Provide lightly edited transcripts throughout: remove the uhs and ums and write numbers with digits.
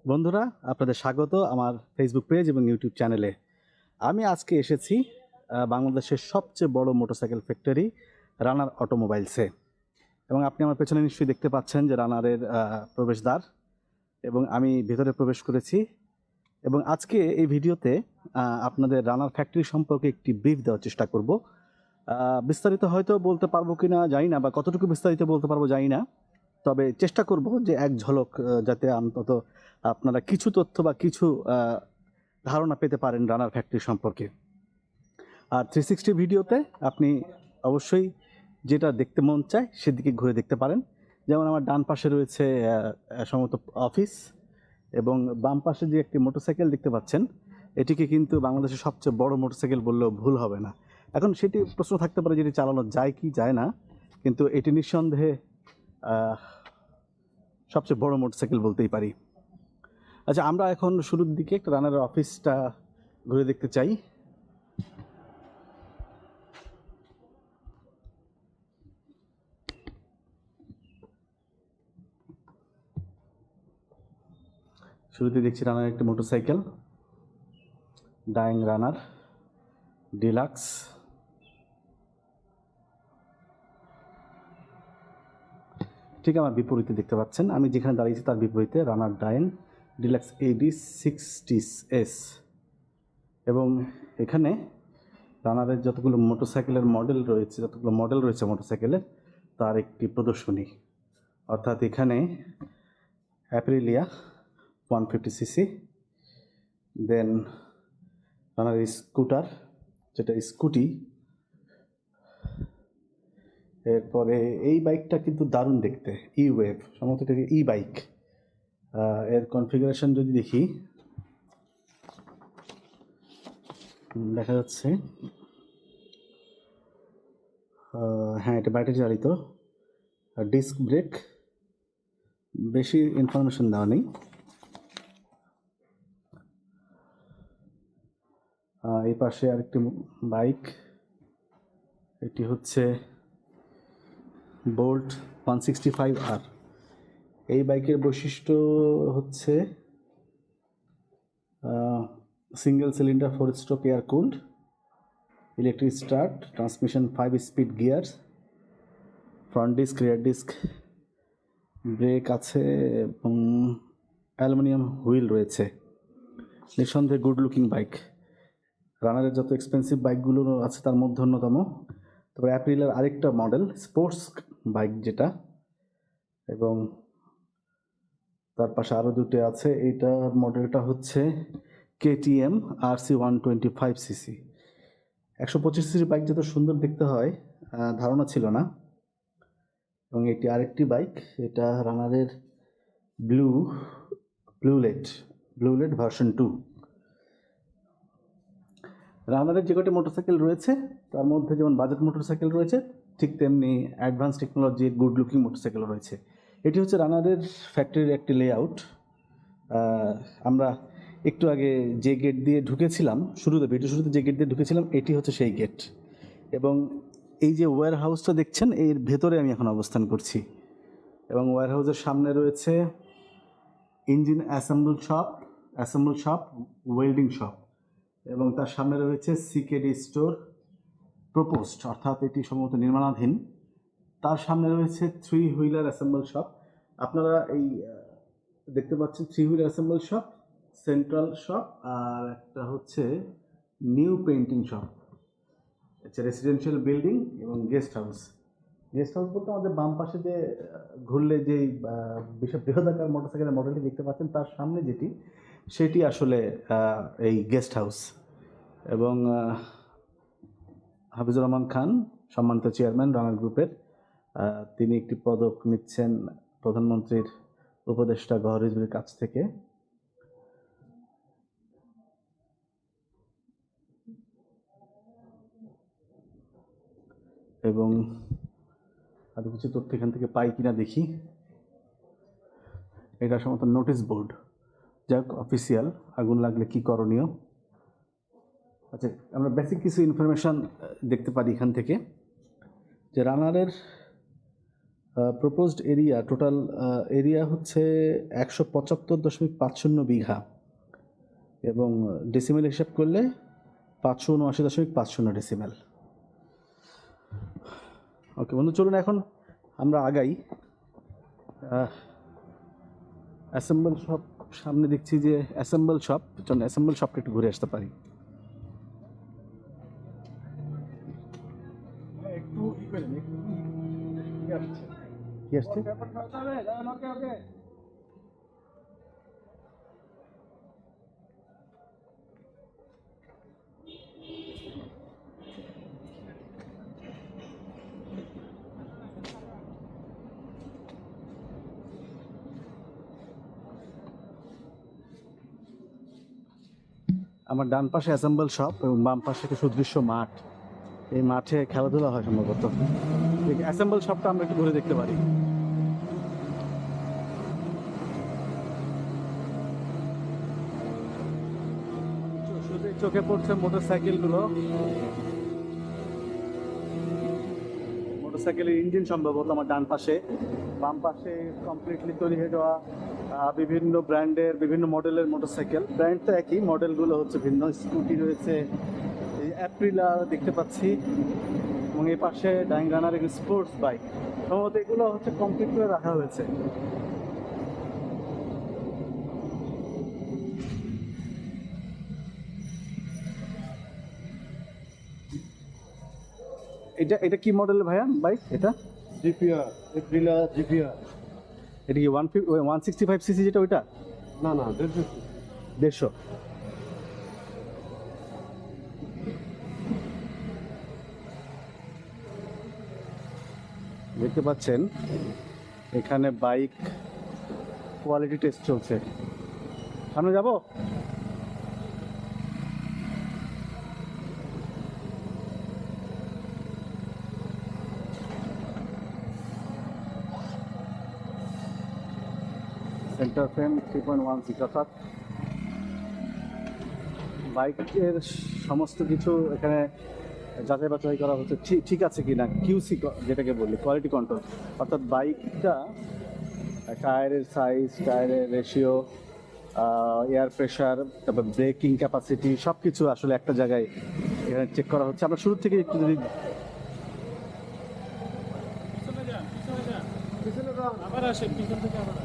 বন্ধুরা, আপনাদের স্বাগত আমার ফেসবুক পেজ এবং ইউটিউব চ্যানেলে। আমি আজকে এসেছি বাংলাদেশের সবচেয়ে বড় মোটরসাইকেল ফ্যাক্টরি রানার অটোমোবাইলসে। এবং আপনি আমার পেছনে নিশ্চয়ই দেখতে পাচ্ছেন যে রানারের প্রবেশদ্বার, এবং আমি ভেতরে প্রবেশ করেছি। এবং আজকে এই ভিডিওতে আপনাদের রানার ফ্যাক্টরি সম্পর্কে একটি ব্রিফ দেওয়ার চেষ্টা করব। বিস্তারিত হয়তো বলতে পারবো কি না জানি না, বা কতটুকু বিস্তারিত বলতে পারবো জানি না, তবে চেষ্টা করব যে এক ঝলক যাতে অন্তত আপনারা কিছু তথ্য বা কিছু ধারণা পেতে পারেন রানার ফ্যাক্টরি সম্পর্কে। আর 360 ভিডিওতে আপনি অবশ্যই যেটা দেখতে মন চায় সেদিকে ঘুরে দেখতে পারেন। যেমন আমার ডান পাশে রয়েছে সম্ভবত অফিস, এবং বাম পাশে যে একটি মোটরসাইকেল দেখতে পাচ্ছেন, এটিকে কিন্তু বাংলাদেশের সবচেয়ে বড় মোটরসাইকেল বললেও ভুল হবে না। এখন সেটি প্রশ্ন থাকতে পারে যেটি চালানো যায় কি যায় না, কিন্তু এটি নিঃসন্দেহে সবচেয়ে বড় মোটরসাইকেল বলতেই পারি। আচ্ছা, আমরা এখন শুরুর দিকে একটা রানারের অফিসটা ঘুরে দেখতে চাই। শুরুতে দেখছি রানার একটি মোটরসাইকেল, ডাইং রানার ডিলাক্স। ঠিক আমার বিপরীতে দেখতে পাচ্ছেন, আমি যেখানে দাঁড়িয়েছি তার বিপরীতে রানার ডাইং ডিলাক্স AD60S। এবং এখানে রানারের যতগুলো মোটরসাইকেলের মডেল রয়েছে, মোটরসাইকেলের, তার একটি প্রদর্শনী। অর্থাৎ এখানে অ্যাপ্রিলিয়া 150cc, দেন রানার স্কুটার যেটা স্কুটি, এরপরে এই বাইকটা কিন্তু দারুণ দেখতে, ওয়েভ সম্ভবত এটা বাইক। এর কনফিগারেশন যদি দেখি, দেখা যাচ্ছে হ্যাঁ, এটা ব্যাটারি চালিত। ডিস্ক ব্রেক, বেশি ইনফরমেশন দেওয়া নেই। এই পাশে আরেকটি বাইক, এটি হচ্ছে বোল্ট 165R। এই বাইকের বৈশিষ্ট্য হচ্ছে single cylinder 4 stroke air cooled, electric start, transmission 5 speed gear, front disc rear disc brake আছে, এবং অ্যালুমিনিয়াম হুইল রয়েছে। নিঃসন্দেহে গুড লুকিং বাইক। রানারের যত এক্সপেন্সিভ বাইকগুলো আছে তার মধ্যে অন্যতম। তবে অ্যাপ্রিলের আরেকটা মডেল স্পোর্টস বাইক যেটা, এবং তার পাশে আরও দুটো আছে। এইটার মডেলটা হচ্ছে KTM RC125cc। 125cc বাইক যত সুন্দর দেখতে হয় ধারণা ছিল না। এবং এটি আরেকটি বাইক, এটা রানারের ব্লুলেট ভার্সন 2। রানারের যে কটি মোটরসাইকেল রয়েছে তার মধ্যে যেমন বাজেট মোটরসাইকেল রয়েছে, ঠিক তেমনি advance technology good looking motorcycle রয়েছে। এটি হচ্ছে রানারের ফ্যাক্টরির একটি লেআউট। আমরা একটু আগে যে গেট দিয়ে ঢুকেছিলাম, ভিডিও শুরুতে যে গেট দিয়ে ঢুকেছিলাম, এটি হচ্ছে সেই গেট। এবং এই যে ওয়্যার হাউসটা দেখছেন, এর ভেতরে আমি এখন অবস্থান করছি। এবং ওয়্যার হাউসের সামনে রয়েছে engine assemble shop, welding shop, এবং তার সামনে রয়েছে CKD স্টোর প্রপোজড, অর্থাৎ এটি সম্ভবত নির্মাণাধীন। তার সামনে রয়েছে 3 হুইলার অ্যাসেম্বল শপ। আপনারা এই দেখতে পাচ্ছেন 3 wheeler assemble shop, central shop, আর একটা হচ্ছে নিউ পেইন্টিং শপ। আচ্ছা, রেসিডেন্সিয়াল বিল্ডিং এবং গেস্ট হাউস বলতে আমাদের বাম পাশে যে ঘুরলে যে বিশাল বৃহদাকার মোটরসাইকেলের মডেলটি দেখতে পাচ্ছেন, তার সামনে যেটি, সেটি আসলে এই গেস্ট হাউস। এবং হাফিজুর রহমান খান, সম্মানিত চেয়ারম্যান রানার গ্রুপের, তিনি একটি পদক নিচ্ছেন প্রধানমন্ত্রীর উপদেষ্টা গওহর রিজভীর কাছ থেকে। এবং আরও কিছু তথ্য এখান থেকে পাই কিনা দেখি। এটা সম্ভবত নোটিশ বোর্ড, যাক অফিসিয়াল, আগুন লাগলে কি করণীয়। আচ্ছা, আমরা বেসিক কিছু ইনফরমেশান দেখতে পারি এখান থেকে, যে রানারের প্রপোজড এরিয়া টোটাল এরিয়া হচ্ছে 175.50 বিঘা এবং ডেসিমেল হিসাব করলে 579.50 ডেসিমেল। ওকে বন্ধু, চলুন এখন আমরা আগাই। অ্যাসেম্বল শপ সামনে দেখছি যে অ্যাসেম্বল শপ, চলুন অ্যাসেম্বল শপটা একটু ঘুরে আসতে পারি। কি আসছে? আমার ডান পাশে অ্যাসেম্বল শপ এবং বাম পাশে একটা সুদৃশ্য মাঠ। এই মাঠে খেলাধুলা হয় সম্ভবত। অ্যাসেম্বল শপটা আমরা একটু ঘুরে দেখতে পারি। চোখে পড়ছে মোটরসাইকেলগুলো, মোটরসাইকেলের ইঞ্জিন সম্ভবত আমার ডান পাশে। বাম পাশে কমপ্লিটলি তৈরি হয়ে যাওয়া বিভিন্ন ব্র্যান্ডের বিভিন্ন মডেলের মোটরসাইকেল। ব্র্যান্ড তো একই, মডেলগুলো হচ্ছে ভিন্ন। স্কুটি রয়েছে, এই অ্যাপ্রিলা দেখতে পাচ্ছি, এবং এই পাশে ডাইংগানার স্পোর্টস বাইক। সম্ভবত এগুলো হচ্ছে কমপ্লিট করে রাখা হয়েছে। এটা এটা কি মডেলের ভাইয়া বাইক? এটা জিপিআর, এপ্রিলা জিপিআর। এটা কি 165 সিসি যেটা ওইটা? না না, 150। দেখতে পাচ্ছেন এখানে বাইক কোয়ালিটি টেস্ট চলছে। সামনে যাব? সেন্টার ফ্রেম 3.16, অর্থাৎ বাইকের সমস্ত কিছু এখানে যাচাই বাছাই করা হচ্ছে ঠিক আছে কিনা, কিউসি যেটাকে বলি, কোয়ালিটি কন্ট্রোল। অর্থাৎ বাইকটা টায়ারের সাইজ, টায়ারের রেশিও, এয়ার প্রেশার, তারপর ব্রেকিং ক্যাপাসিটি সব কিছু আসলে একটা জায়গায় এখানে চেক করা হচ্ছে। আমরা শুরু থেকে একটু যদি আবার আসে পিছন থেকে আবার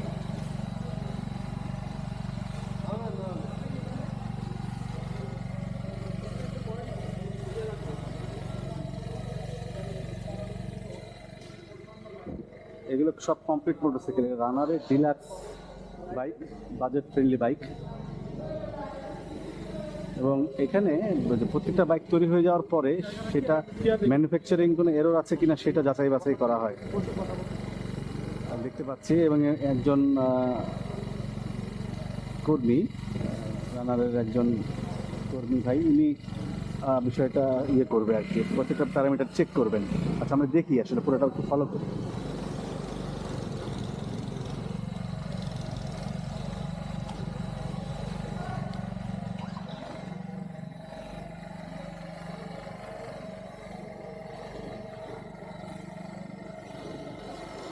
এগুলো সব কমপ্লিট মোটরসাইকেল, রানারের deluxe bike, budget friendly bike. এবং এখানে প্রত্যেকটা বাইক তৈরি হয়ে যাওয়ার পরে সেটা ম্যানুফ্যাকচারিং কোনো এরর আছে কিনা সেটা যাচাই বাছাই করা হয় দেখতে পাচ্ছি। এবং একজন কর্মী, রানারের একজন কর্মী ভাই, উনি বিষয়টা ইয়ে করবে আর কি, প্রত্যেকটা প্যারামিটার চেক করবেন। আচ্ছা আমরা দেখি আসলে পুরোটা একটু ফলো করি।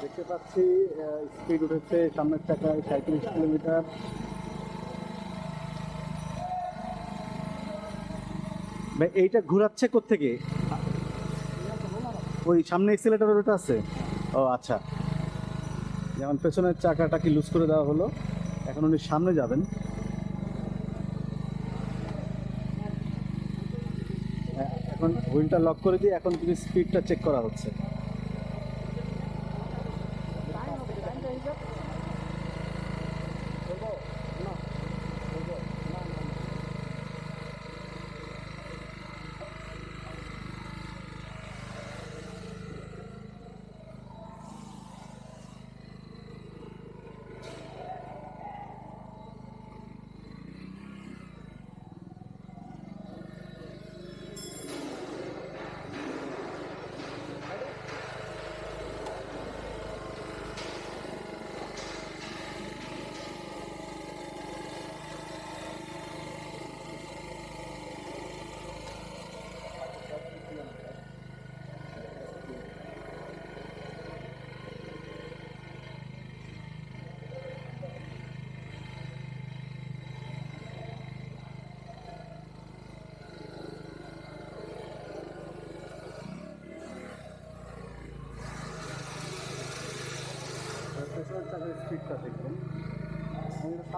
দেখতে পাচ্ছি স্পিড উঠেছে সামনের চাকায় 37 কিলোমিটার। ভাই এইটা ঘোরাচ্ছে কোত্থেকে? ওই সামনে এক্সেলেটর ওটা আছে? ও আচ্ছা, যেমন পেছনের চাকাটা কি লুজ করে দেওয়া হলো, এখন উনি সামনে যাবেন। এখন হুইলটা লক করে দিয়ে এখন কিন্তু স্পিডটা চেক করা হচ্ছে।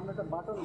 সামনে একটা বাটন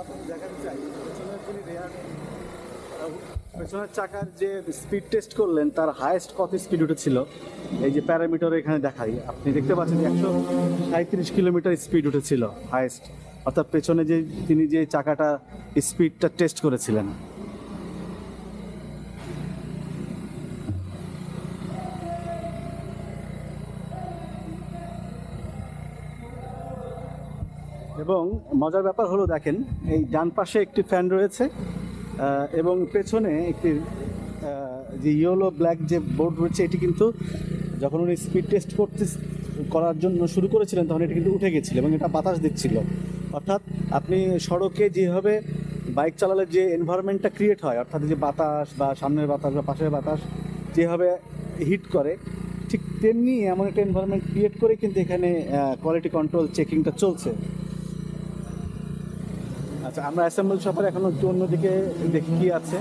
আপনাদের দেখাতে চাই পেছনের যিনি পেছনের চাকার যে স্পিড টেস্ট করলেন তার হাইয়েস্ট কত স্পিড উঠেছিল এই যে প্যারামিটার এখানে দেখাই আপনি দেখতে পাচ্ছেন যে 137 কিলোমিটার স্পিড উঠেছিল হাইয়েস্ট, অর্থাৎ পেছনে যে তিনি যে চাকাটা স্পিডটা টেস্ট করেছিলেন। এবং মজার ব্যাপার হলো দেখেন এই ডান পাশে একটি ফ্যান রয়েছে এবং পেছনে একটি যে ইয়েলো ব্ল্যাক যে বোর্ড রয়েছে এটি কিন্তু যখন উনি স্পিড টেস্ট করার জন্য শুরু করেছিলেন তখন এটি কিন্তু উঠে গেছিল এবং এটা বাতাস দিচ্ছিল। অর্থাৎ আপনি সড়কে যেভাবে বাইক চালালে যে এনভায়রনমেন্টটা ক্রিয়েট হয়, অর্থাৎ যে বাতাস বা সামনের বাতাস বা পাশের বাতাস যেভাবে হিট করে, ঠিক তেমনি এমন একটা এনভায়রনমেন্ট ক্রিয়েট করে কিন্তু এখানে কোয়ালিটি কন্ট্রোল চেকিংটা চলছে। আচ্ছা, আমরা অ্যাসেম্বল শপের এখন একটু অন্যদিকে দেখি কি আছে।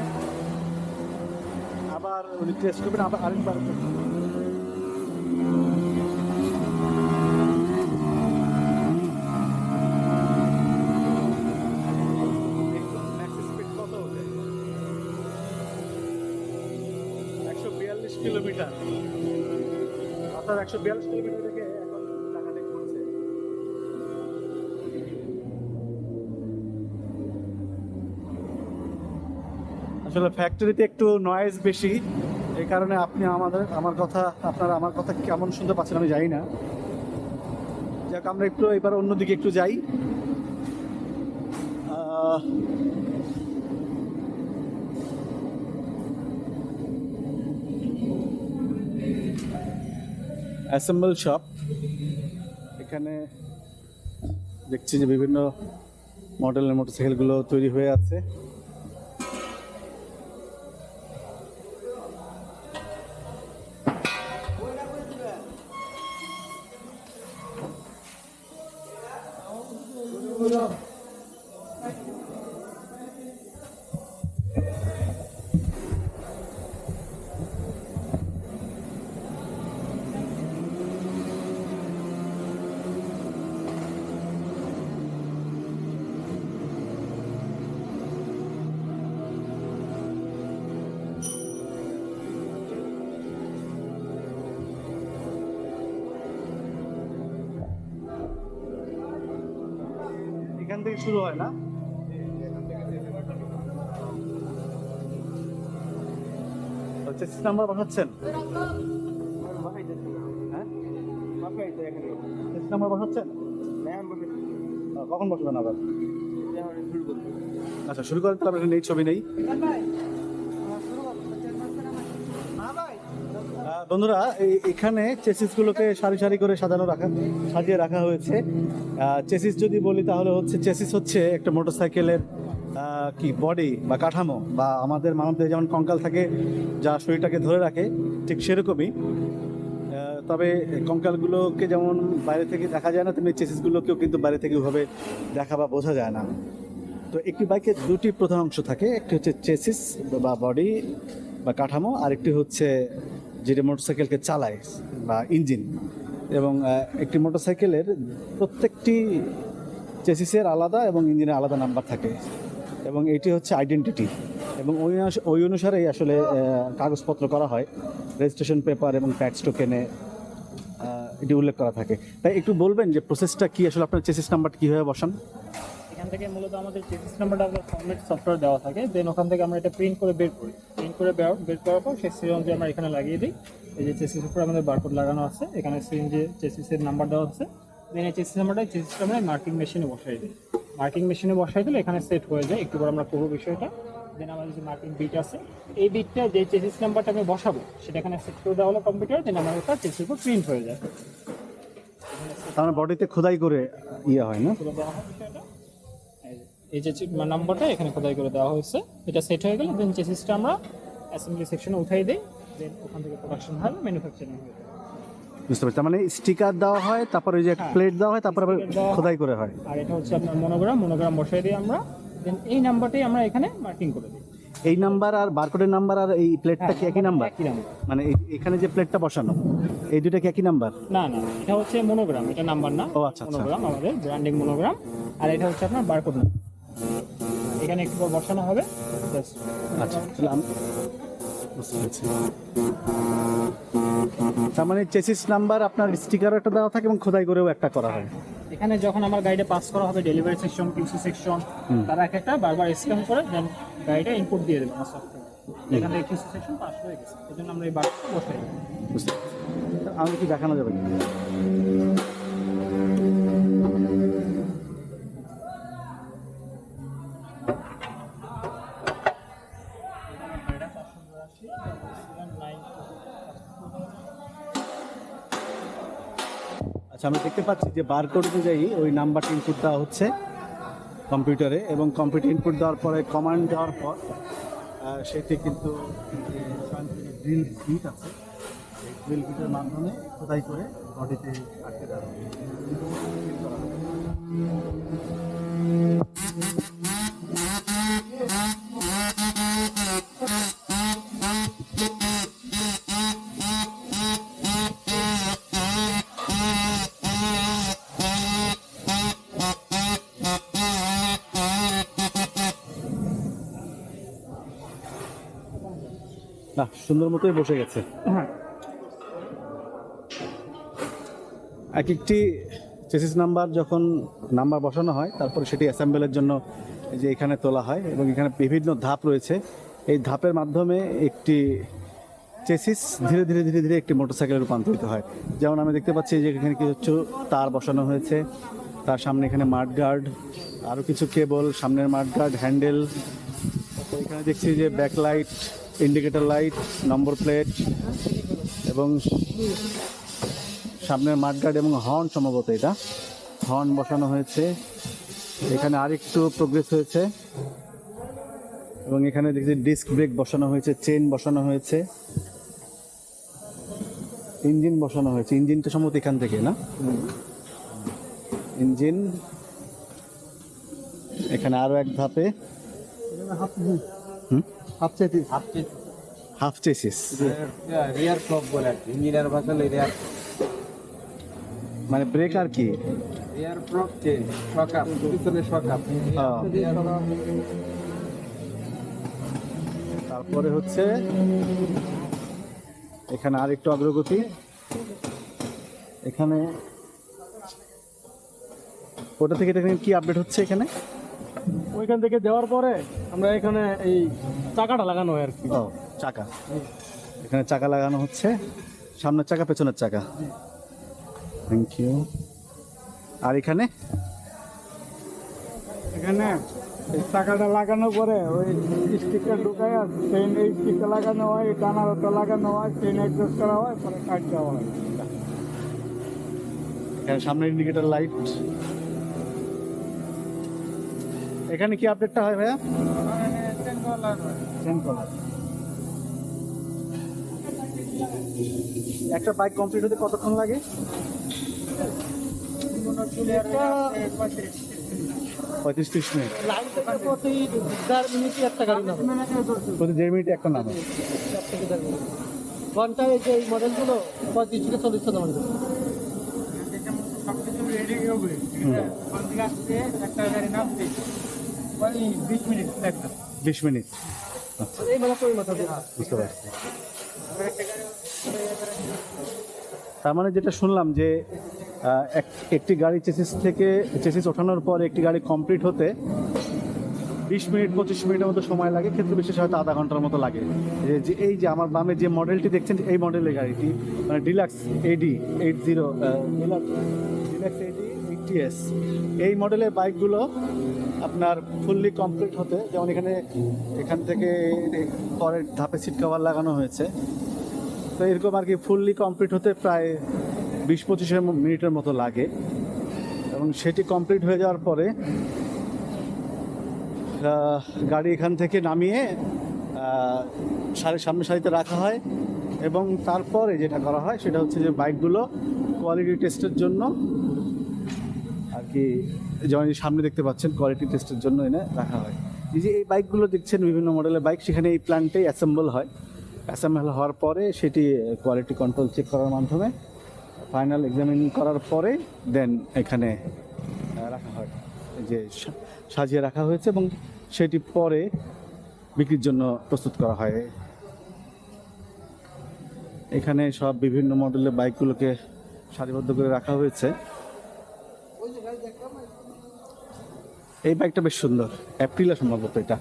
আবার উনি টেস্ট করবেন আবার আরেকবার। কিলোমিটার, অর্থাৎ 142 কিলোমিটার থেকে এখন টাকাটা করছে। আসলে ফ্যাক্টরিতে একটু নয়েজ বেশি, এই কারণে আপনি আপনারা আমার কথা কেমন শুনতে পাচ্ছেন আমি জানি না। যাক, আমরা একটু এবার অন্যদিকে একটু যাই। অ্যাসেম্বল শপ, এখানে দেখছি যে বিভিন্ন মডেলের মোটরসাইকেলগুলো তৈরি হয়ে আছে। এখান থেকে শুরু হয় না? চেসিস নাম্বার বসাচ্ছেন? হ্যাঁ, চেসিস নাম্বার বসাচ্ছেন? কখন বসবেন আবার? আচ্ছা, শুরু করেন তাহলে। নেই, ছবি নেই। বন্ধুরা, এখানে চেসিসগুলোকে সারি সারি করে সাজিয়ে রাখা হয়েছে। চেসিস যদি বলি তাহলে চেসিস হচ্ছে একটা মোটরসাইকেলের কি বডি বা কাঠামো, বা আমাদের মানবদের যেমন কঙ্কাল থাকে যা শরীরটাকে ধরে রাখে, ঠিক সেরকমই। তবে কঙ্কালগুলোকে যেমন বাইরে থেকে দেখা যায় না, তেমনি চেসিসগুলোকেও কিন্তু বাইরে থেকে ওইভাবে দেখা বা বোঝা যায় না। তো একটি বাইকের দুটি প্রধান অংশ থাকে, একটি হচ্ছে চেসিস বা বডি বা কাঠামো, আর একটি হচ্ছে যেটা মোটরসাইকেলকে চালায় বা ইঞ্জিন। এবং একটি মোটরসাইকেলের প্রত্যেকটি চেসিসের আলাদা এবং ইঞ্জিনের আলাদা নাম্বার থাকে, এবং এটি হচ্ছে আইডেন্টিটি। এবং ওই অনুসারেই আসলে কাগজপত্র করা হয়, রেজিস্ট্রেশন পেপার এবং ট্যাক্স টোকেনে এটি উল্লেখ করা থাকে। তাই একটু বলবেন যে প্রসেসটা কি, আসলে আপনার চেসিস নাম্বারটা কীভাবে বসান? এখান থেকে মূলত আমাদের চেসিস নাম্বারটা আমরা ফরম্যাট সফটওয়্যার দেওয়া থাকে, দেন ওখান থেকে আমরা এটা প্রিন্ট করে বের করি। প্রিন্ট করে বের করার পর সেই সিরিয়াল অনুযায়ী আমরা এখানে লাগিয়ে দিই। এই যে চেসিস উপরে আমাদের বারকোড লাগানো আছে, এখানে সিএনজি চেসিসের নাম্বার দেওয়া আছে। দেন এই চেসিস নাম্বারটা চেসিসটা আমরা মার্কিং মেশিনে বসাই দিই। মার্কিং মেশিনে বসাই দিলে এখানে সেট হয়ে যায়। একটু পর আমরা পুরো বিষয়টা, দেন আমাদের যে মার্কিং বিট আছে, এই বিটটা যে চেসিস নাম্বারটা আমি বসাবো সেটা এখানে সেট করে দেওয়া হলো কম্পিউটার, দেন আমার ওটা চেসিসের উপর প্রিন্ট হয়ে যায়। তার বডিতে খোদাই করে ইয়ে হয় না? করে দেওয়া হয় বিষয়টা, এই যে নাম্বারটা এখানে খোদাই করে দেওয়া হয়েছে, এটা সেট হয়ে গেলে দেন চেসিসটা আমরা অ্যাসেম্বলি সেকশনে উঠাই দিই, দেন ওখান থেকে প্রোডাকশন হয়, ম্যানুফ্যাকচারিং হয়। বুঝতে পারছি, তার মানে স্টিকার দেওয়া হয়, তারপর ওই যে হ্যাঁ। প্লেট দেওয়া হয়, তারপর আবার Sticker দেওয়া হয়। খোদাই করে হয়। আর এটা হচ্ছে আপনার মনোগ্রাম বসাই দিই আমরা, দেন এই নাম্বারটাই আমরা এখানে মার্কিং করে দিই। এই নাম্বার আর বারকোডের নাম্বার আর এই প্লেটটা কি একই নাম্বার? একই নাম্বার। মানে এখানে যে প্লেটটা বসানো, এই দুটো কি একই নাম্বার? না, এটা হচ্ছে মনোগ্রাম, এটা নাম্বার না। ও আচ্ছা, আচ্ছা। মনোগ্রাম আমাদের ব্র্যান্ডিং মনোগ্রাম, আর এটা হচ্ছে আপনার বারকোড নাম্বার। এখানে একটু পর বসানো হবে। Just আচ্ছা, তাহলে বুঝতে পেরেছি। তার মানে চেসিস নাম্বার আপনার স্টিকারও একটা দেওয়া থাকে এবং খোদাই করেও একটা করা হয়। এখানে যখন আমার গাড়িটা পাস করা হবে ডেলিভারি সেকশন, কিউসি সেকশন, তারা এক একটা বারবার স্ক্যান করে দেন গাড়িটা ইনপুট দিয়ে দেবে আমার সফটওয়্যার। এখান থেকে কিউসি সেকশন পাস হয়ে গেছে, এই জন্য আমরা এই বারটা বসাই দিই। বুঝতে পেরেছি। আমাকে কি দেখানো যাবে? আচ্ছা, আমি দেখতে পাচ্ছি যে বারকোড অনুযায়ী ওই নাম্বারটা ইনপুট দেওয়া হচ্ছে কম্পিউটারে, এবং কম্পিউটার ইনপুট দেওয়ার পরে কমান্ড দেওয়ার পর সেটি কিন্তু ড্রিল বিট আছে, এই ড্রিল বিটের মাধ্যমে খোদাই করে বডিতে আটকে দেওয়া হবে। না, সুন্দর মতোই বসে গেছে। হ্যাঁ, এক একটি চেসিস নাম্বার যখন নাম্বার বসানো হয় তারপরে সেটি অ্যাসেম্বলের জন্য এই যে এখানে তোলা হয়, এবং এখানে বিভিন্ন ধাপ রয়েছে। এই ধাপের মাধ্যমে একটি চেসিস ধীরে ধীরে ধীরে ধীরে একটি মোটরসাইকেলে রূপান্তরিত হয়। যেমন আমি দেখতে পাচ্ছি যে এখানে কিছু তার বসানো হয়েছে, তার সামনে এখানে মাডগার্ড, আরও কিছু কেবল, সামনের মাডগার্ড, হ্যান্ডেল। এখানে দেখছি যে backlight, indicator light, number plate এবং সামনের মাডগার্ড এবং হর্ন, সম্ভবত এটা হর্ন বসানো হয়েছে। এখানে আরেকটু প্রোগ্রেস হয়েছে, এবং এখানে দেখছি ডিস্ক ব্রেক বসানো হয়েছে, চেন বসানো হয়েছে, ইঞ্জিন বসানো হয়েছে। ইঞ্জিনটা সম্ভবত এখান থেকে, না? ইঞ্জিন এখানে আরো এক ধাপে হাফ চেসিস, রিয়ার ফ্লপ বলে আর কি, ইঞ্জিনিয়ার ভাষালে রিয়ার মানে ব্রেক আর কি। রিয়ার ফ্লপ চেন শকআপ, পিছনে শকআপ। তারপরে হচ্ছে এখানে আরেকটু অগ্রগতি। এখানে ওটা থেকে এটা কি আপডেট হচ্ছে এখানে? ওইখান থেকে দেওয়ার পরে আমরা এখানে এই চাকাটা লাগানো হয় আর কি। ও, চাকা। এখানে চাকা লাগানো হচ্ছে, সামনের চাকা, পেছনের চাকা। Thank you. আর এখানে এখানে এই চাকাটা লাগানোর পরে ওই স্টিকার ঢুকায়, চেইন এই স্টিকার লাগানো হয়, টানার ওটা লাগানো হয়, চেইন অ্যাডজাস্ট করা হয়, পরে কাট দেওয়া হয়। এখানে সামনের ইন্ডিকেটর লাইট। এখানে কি আপডেটটা হয় ভাইয়া? চেন কলার। একটা বাইক কমপ্লিট হতে কতক্ষণ লাগে? 35-30 মিনিট। প্রতি 1.5 মিনিটে একটা নামে। ঘন্টায় এই যে এই মডেলগুলো 35 থেকে 40 টাকা দাম। একটা গাড়ি নামতে 20 মিনিট লাগবে। 20 মিনিট। এই মানে কই মাথা দিয়ে বুঝতে পারছি। তার মানে যেটা শুনলাম যে একটি গাড়ি চেসিস থেকে চেসিস ওঠানোর পর একটি গাড়ি কমপ্লিট হতে 20 মিনিট 25 মিনিটের মতো সময় লাগে, ক্ষেত্রে বিশেষ হয়তো আধা ঘন্টার মতো লাগে। এই যে আমার বামে যে মডেলটি দেখছেন, এই মডেলের গাড়িটি মানে ডিলাক্স এডি 80 ডিলাক্স এডি 80S, এই মডেলের বাইকগুলো আপনার ফুললি কমপ্লিট হতে, যেমন এখান থেকে পরের ধাপে সিট কভার লাগানো হয়েছে, তো এরকম আর কি ফুললি কমপ্লিট হতে প্রায় 20-25 মিনিটের মতো লাগে। এবং সেটি কমপ্লিট হয়ে যাওয়ার পরে গাড়ি এখান থেকে নামিয়ে সামনে সারিতে রাখা হয়, এবং তারপরে যেটা করা হয় সেটা হচ্ছে যে বাইকগুলো কোয়ালিটি টেস্টের জন্য আর কি, যেমন এই সামনে দেখতে পাচ্ছেন কোয়ালিটি টেস্টের জন্য এনে রাখা হয়। এই যে এই বাইকগুলো দেখছেন বিভিন্ন মডেলের বাইক, সেখানে এই প্ল্যান্টেই অ্যাসেম্বল হওয়ার পরে সেটি কোয়ালিটি কন্ট্রোল চেক করার মাধ্যমে ফাইনাল এক্সামিন করার পরে দেন এখানে রাখা হয়, যে সাজিয়ে রাখা হয়েছে, এবং সেটি পরে বিক্রির জন্য প্রস্তুত করা হয়। এখানে সব বিভিন্ন মডেলের বাইকগুলোকে সারিবদ্ধ করে রাখা হয়েছে। এই বাইকটা বেশ সুন্দর, অ্যাপ্রিলা সম্ভবত এটা,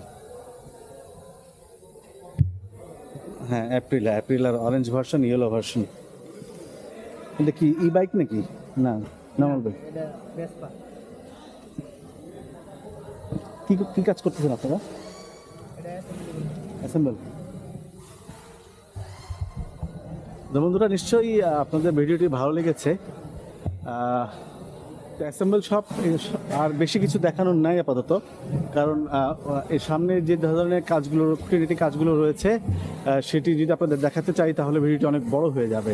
হ্যাঁ অ্যাপ্রিলার অরেঞ্জ ভার্সন, ইয়েলো ভার্সন। এটা কি ই বাইক নাকি? না, নর্মাল বাইক। কি কাজ করতেছেন আপনারা? অ্যাসেম্বল। বন্ধুরা, নিশ্চয়ই আপনাদের ভিডিওটি ভালো লেগেছে। অ্যাসেম্বল শপ আর বেশি কিছু দেখানোর নাই আপাতত, কারণ এর সামনে যে ধরনের কাজগুলো রয়েছে সেটি যদি আপনাদের দেখাতে চাই তাহলে ভিডিওটি অনেক বড় হয়ে যাবে।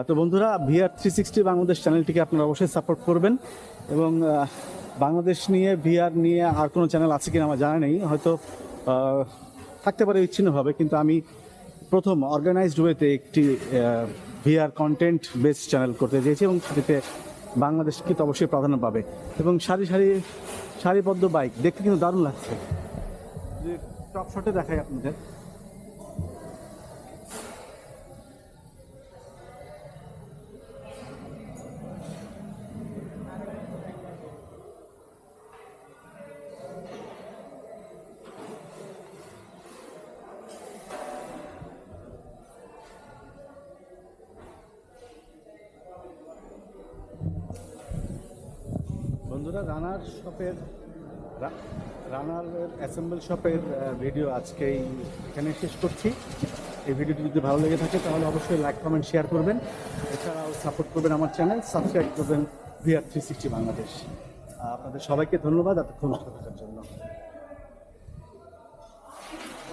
তো বন্ধুরা, VR 360 বাংলাদেশ চ্যানেলটিকে আপনারা অবশ্যই সাপোর্ট করবেন, এবং বাংলাদেশ নিয়ে VR নিয়ে আর কোনো চ্যানেল আছে কিনা আমার জানা নেই, হয়তো থাকতে পারে বিচ্ছিন্নভাবে, কিন্তু আমি প্রথম অর্গানাইজড ওয়েতে একটি VR কন্টেন্ট বেসড চ্যানেল করতে চেয়েছি, এবং সেটিতে বাংলাদেশ কিন্তু অবশ্যই প্রাধান্য পাবে। এবং সারিবদ্ধ বাইক দেখতে কিন্তু দারুণ লাগছে। যে টপ শটে দেখাই আপনাদের, বন্ধুরা, রানার অ্যাসেম্বল শপের ভিডিও আজকেই এখানে শেষ করছি। এই ভিডিওটি যদি ভালো লেগে থাকে তাহলে অবশ্যই লাইক, কমেন্ট, শেয়ার করবেন। এছাড়াও সাপোর্ট করবেন আমার চ্যানেল, সাবস্ক্রাইব করবেন VR 360 বাংলাদেশ। আপনাদের সবাইকে ধন্যবাদ এতক্ষণ সাথে থাকার জন্য।